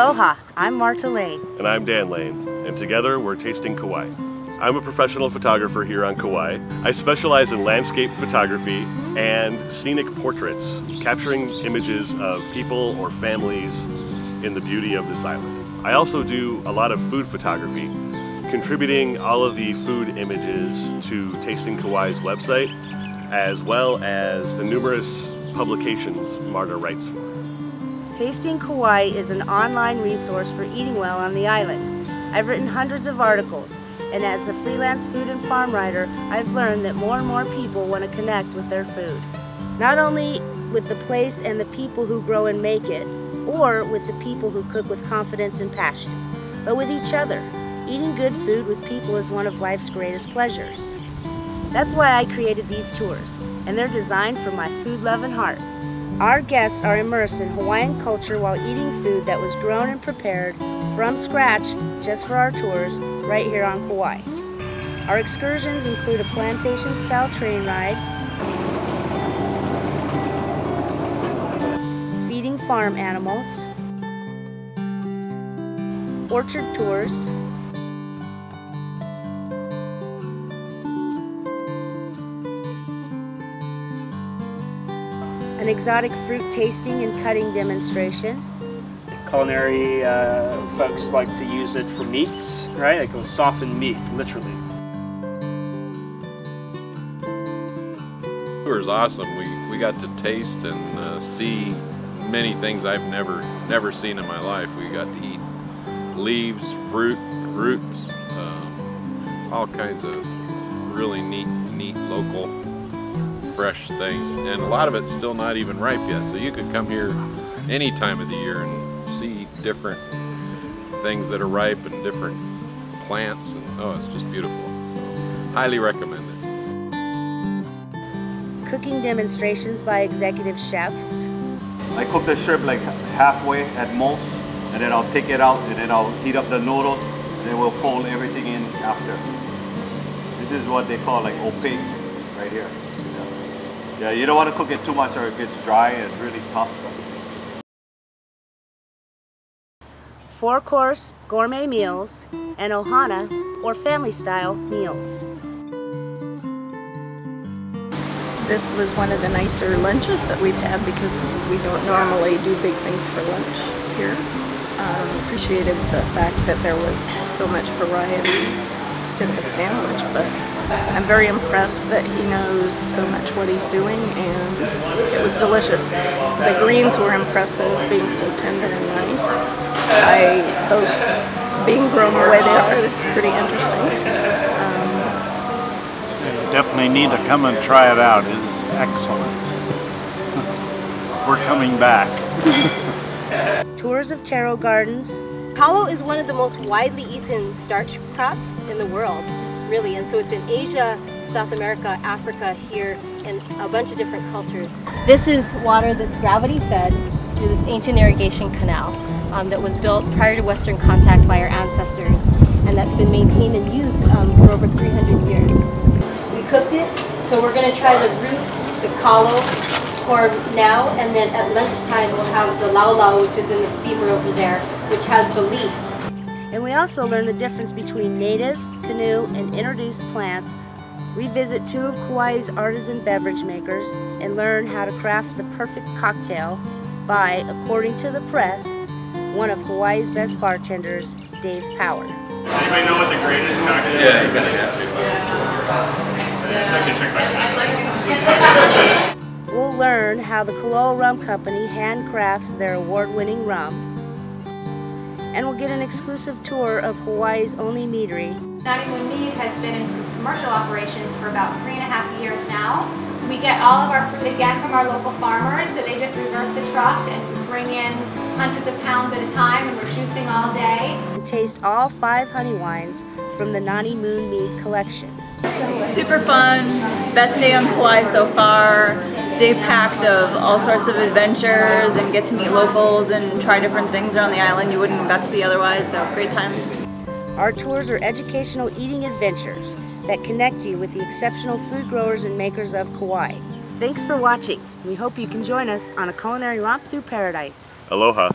Aloha, I'm Marta Lane. And I'm Dan Lane, and together we're tasting Kauai. I'm a professional photographer here on Kauai. I specialize in landscape photography and scenic portraits, capturing images of people or families in the beauty of this island. I also do a lot of food photography, contributing all of the food images to Tasting Kauai's website, as well as the numerous publications Marta writes for. Tasting Kauai is an online resource for eating well on the island. I've written hundreds of articles, and as a freelance food and farm writer, I've learned that more and more people want to connect with their food. Not only with the place and the people who grow and make it, or with the people who cook with confidence and passion, but with each other. Eating good food with people is one of life's greatest pleasures. That's why I created these tours, and they're designed for my food-loving heart. Our guests are immersed in Hawaiian culture while eating food that was grown and prepared from scratch just for our tours right here on Kauai. Our excursions include a plantation-style train ride, feeding farm animals, orchard tours, an exotic fruit tasting and cutting demonstration. Culinary folks like to use it for meats, right? It goes softened meat, literally. It was awesome. We got to taste and see many things I've never seen in my life. We got to eat leaves, fruit, roots, all kinds of really neat local fresh things, and a lot of it's still not even ripe yet, so you could come here any time of the year and see different things that are ripe and different plants, and oh, it's just beautiful. So, highly recommend it. Cooking demonstrations by executive chefs. I cook the shrimp like halfway at most, and then I'll take it out, and then I'll heat up the noodles, and then we'll fold everything in after. This is what they call like opaque right here. Yeah, you don't want to cook it too much or it gets dry and really tough. 4-course gourmet meals and ohana or family-style meals. This was one of the nicer lunches that we've had because we don't normally do big things for lunch here. Appreciated the fact that there was so much variety just in the sandwich, but I'm very impressed that he knows so much what he's doing, and it was delicious. The greens were impressive, being so tender and nice. Those being grown the way they are is pretty interesting. You definitely need to come and try it out. It is excellent. We're coming back. Tours of taro gardens. Kalo is one of the most widely eaten starch crops in the world, really, and so it's in Asia, South America, Africa, here, and a bunch of different cultures. This is water that's gravity fed through this ancient irrigation canal that was built prior to Western contact by our ancestors, and that's been maintained and used for over 300 years. We cooked it, so we're going to try the root, the kalo, for now, and then at lunchtime we'll have the laulau, which is in the steamer over there, which has the leaf. And we also learn the difference between native, canoe, and introduced plants. We visit 2 of Kauai's artisan beverage makers and learn how to craft the perfect cocktail by, according to the press, one of Hawaii's best bartenders, Dave Power. Anybody know what the greatest cocktail is? Yeah, you're gonna have to. It's actually a trick question. We'll learn how the Kaloa Rum Company handcrafts their award-winning rum, and we'll get an exclusive tour of Hawaii's only meadery. 91 Mead has been in commercial operations for about 3.5 years now. We get all of our fruit again from our local farmers, so they just reverse the truck and bring in hundreds of pounds at a time, and we're juicing all day. And taste all 5 honey wines from the Nani Moon Mead collection. Super fun, best day on Kauai so far. Day packed of all sorts of adventures and get to meet locals and try different things around the island you wouldn't have got to see otherwise, so great time. Our tours are educational eating adventures that connect you with the exceptional food growers and makers of Kauai. Thanks for watching. We hope you can join us on a culinary romp through paradise. Aloha.